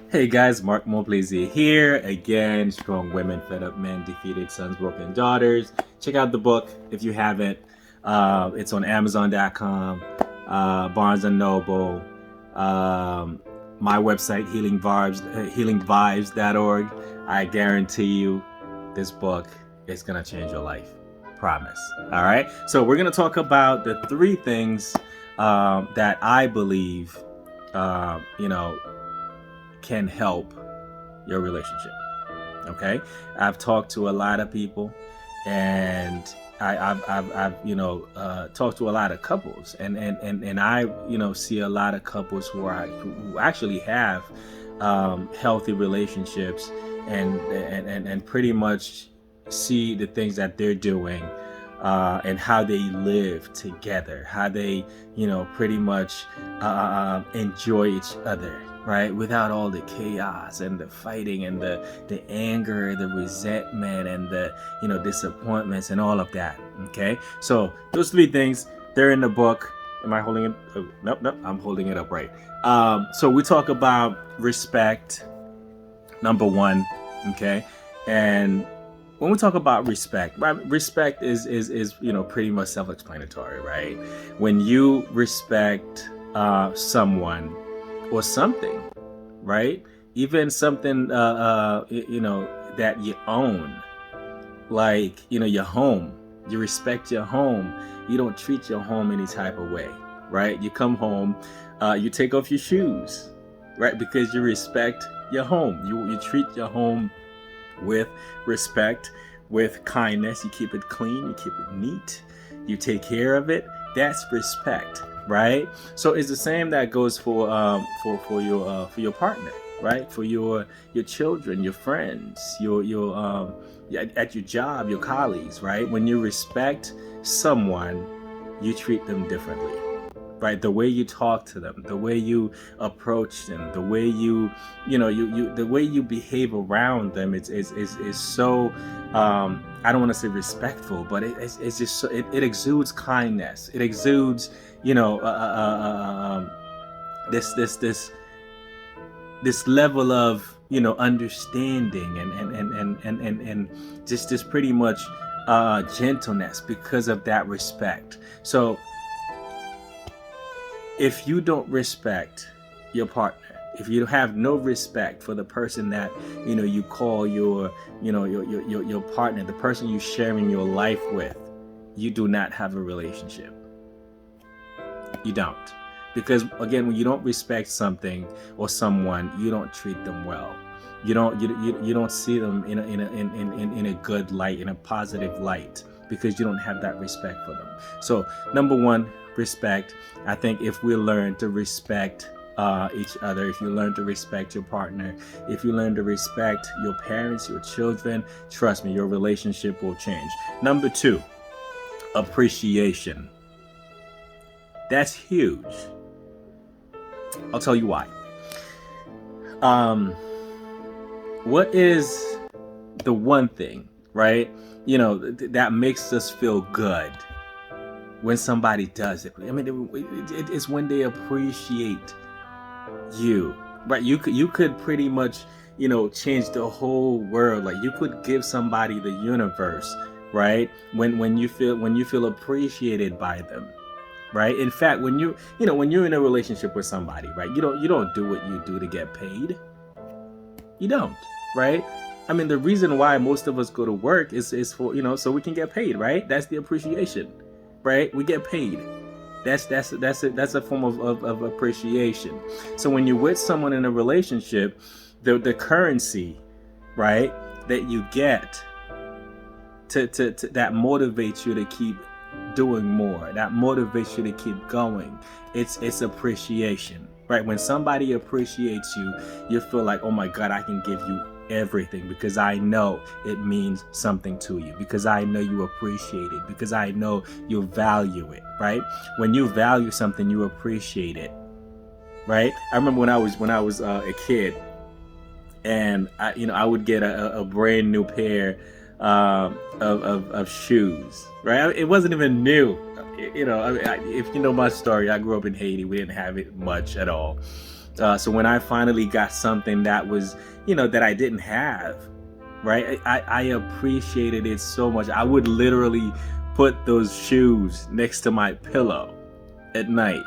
Hey guys, Mark Mobley here again. Strong women, fed up men, defeated sons, broken daughters. Check out the book if you haven't. It's on Amazon.com, Barnes and Noble, my website healingvibes.org. I guarantee you, this book is gonna change your life. Promise. All right. So we're gonna talk about the three things that I believe, uh, you know can help your relationship. Okay, I've talked to a lot of people, and I've talked to a lot of couples, and I see a lot of couples who actually have healthy relationships, and pretty much see the things that they're doing, and how they live together, how they pretty much enjoy each other, right, without all the chaos and the fighting and the anger, the resentment, and the disappointments and all of that. Okay, so those three things, they're in the book. Am I holding it? Oh, nope, I'm holding it up right. So we talk about respect, number one. Okay, and when we talk about respect, right, respect is pretty much self-explanatory, right? When you respect someone or something, right? Even something that you own, like your home. You respect your home. You don't treat your home any type of way, right? You come home, you take off your shoes, right? Because you respect your home. You treat your home with respect, with kindness. You keep it clean, you keep it neat, you take care of it. That's respect, right? So it's the same that goes for your partner, right? For your children, your friends, your at your job, your colleagues, right? When you respect someone, you treat them differently, right? The way you talk to them, the way you approach them, the way the way you behave around them, is so, I don't want to say respectful, but it's just so, it exudes kindness. It exudes this level of understanding, and just this pretty much gentleness because of that respect. So if you don't respect your partner, if you have no respect for the person that you call your partner, the person you're sharing your life with, you do not have a relationship. You don't. Because again, when you don't respect something or someone, you don't treat them well. You don't see them in a good light, in a positive light, because you don't have that respect for them. So number one, respect. I think if we learn to respect each other, if you learn to respect your partner, if you learn to respect your parents, your children, trust me, your relationship will change. Number two, appreciation. That's huge. I'll tell you why. What is the one thing, right? That makes us feel good when somebody does it. I mean, it's when they appreciate you, right? You could pretty much, change the whole world. Like, you could give somebody the universe, right? When you feel appreciated by them. Right. In fact, when you're in a relationship with somebody, right, you don't do what you do to get paid. You don't, right? I mean, the reason why most of us go to work is for so we can get paid, right? That's the appreciation, right? We get paid. That's a form of appreciation. So when you're with someone in a relationship, the currency, right, that you get to that motivates you to keep doing more, that motivates you to keep going. It's appreciation, right? When somebody appreciates you, you feel like, oh my God, I can give you everything because I know it means something to you, because I know you appreciate it, because I know you value it, right? When you value something, you appreciate it, right? I remember when I was a kid, and I would get a brand new pair of shoes, right? It wasn't even new. If you know my story, I grew up in Haiti. We didn't have it much at all. So when I finally got something that was, that I didn't have, right, I appreciated it so much. I would literally put those shoes next to my pillow at night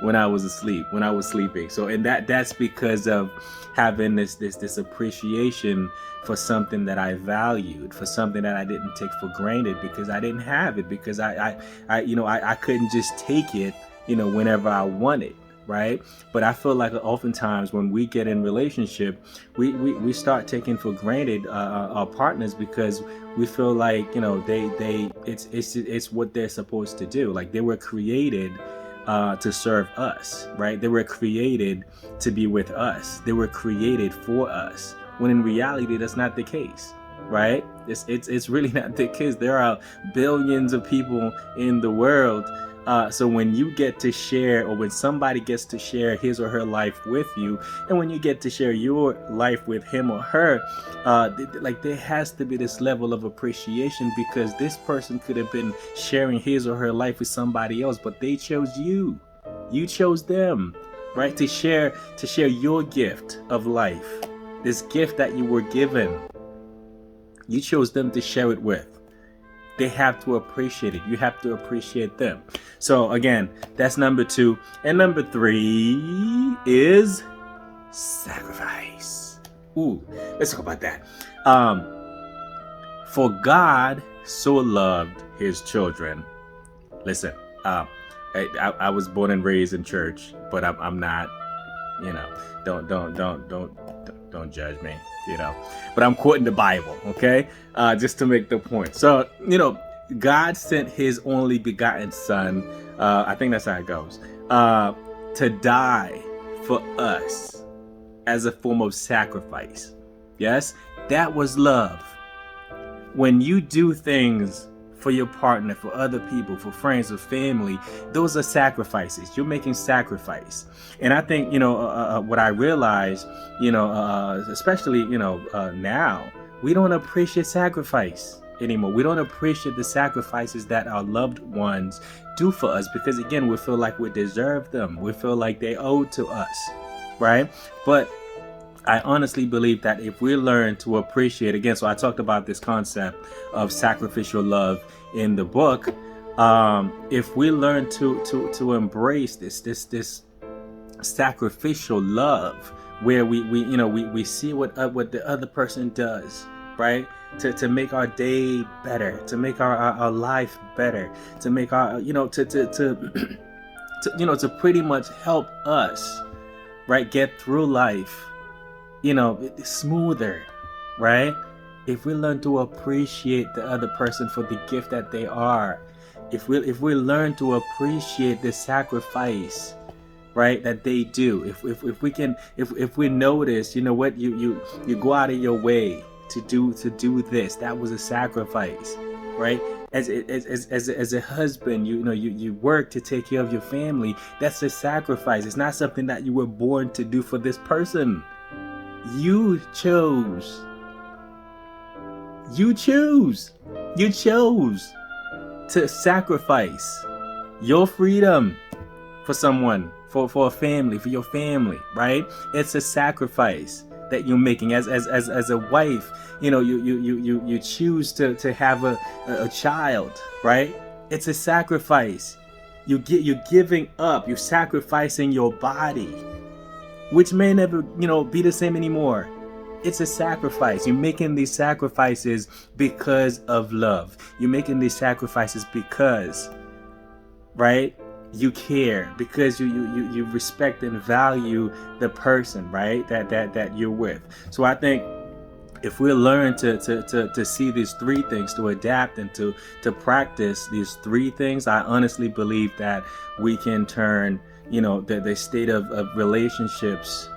when I was asleep, when I was sleeping. So, and that's because of having this appreciation for something that I valued, for something that I didn't take for granted because I didn't have it, because I couldn't just take it, whenever I wanted. Right. But I feel like oftentimes when we get in relationship, we start taking for granted our partners because we feel like, it's what they're supposed to do. Like they were created to serve us, right? They were created to be with us. They were created for us. When in reality, that's not the case, right? It's really not the case. There are billions of people in the world. So when you get to share, or when somebody gets to share his or her life with you, and when you get to share your life with him or her, there has to be this level of appreciation, because this person could have been sharing his or her life with somebody else, but they chose you. You chose them, right? To share your gift of life, this gift that you were given. You chose them to share it with. They have to appreciate it. You have to appreciate them. So again, that's number 2. And number 3 is sacrifice. Ooh, let's talk about that. For God so loved his children. Listen, I was born and raised in church, but I'm not, don't judge me, but I'm quoting the Bible, okay? Just to make the point. So, God sent his only begotten son, I think that's how it goes, to die for us as a form of sacrifice. Yes, that was love. When you do things for your partner, for other people, for friends or family, those are sacrifices. You're making sacrifice. And I think, what I realize, especially, now, we don't appreciate sacrifice anymore. We don't appreciate the sacrifices that our loved ones do for us, because again, we feel like we deserve them. We feel like they owe to us, right? But I honestly believe that if we learn to appreciate, again, so I talked about this concept of sacrificial love in the book. If we learn to embrace this sacrificial love, where we see what the other person does, right? To make our day better, to make our life better, to make our to pretty much help us, right, get through life, smoother, right? If we learn to appreciate the other person for the gift that they are, if we learn to appreciate the sacrifice, right, that they do, if we notice, you go out of your way to do this, that was a sacrifice, right? As a husband, you work to take care of your family. That's a sacrifice. It's not something that you were born to do for this person. You chose to sacrifice your freedom for someone, for a family, for your family, right? It's a sacrifice that you're making as a wife. You choose to have a child, right? It's a sacrifice. You're giving up. You're sacrificing your body, which may never, be the same anymore. It's a sacrifice. You're making these sacrifices because of love. You're making these sacrifices because, right, you care, because you respect and value the person, right, that you're with. So I think if we learn to see these 3 things, to adapt and to practice these 3 things, I honestly believe that we can turn, the state of relationships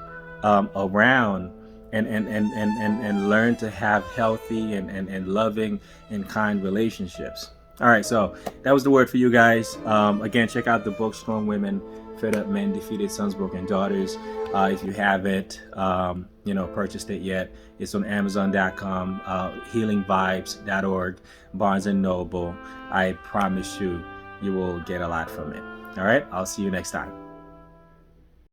around, and learn to have healthy and loving and kind relationships. All right, so that was the word for you guys. Again, check out the book Strong Women, Fed Up Men, Defeated Sons, Broken Daughters. If you haven't purchased it yet, it's on Amazon.com, healingvibes.org, Barnes & Noble. I promise you will get a lot from it. All right, I'll see you next time.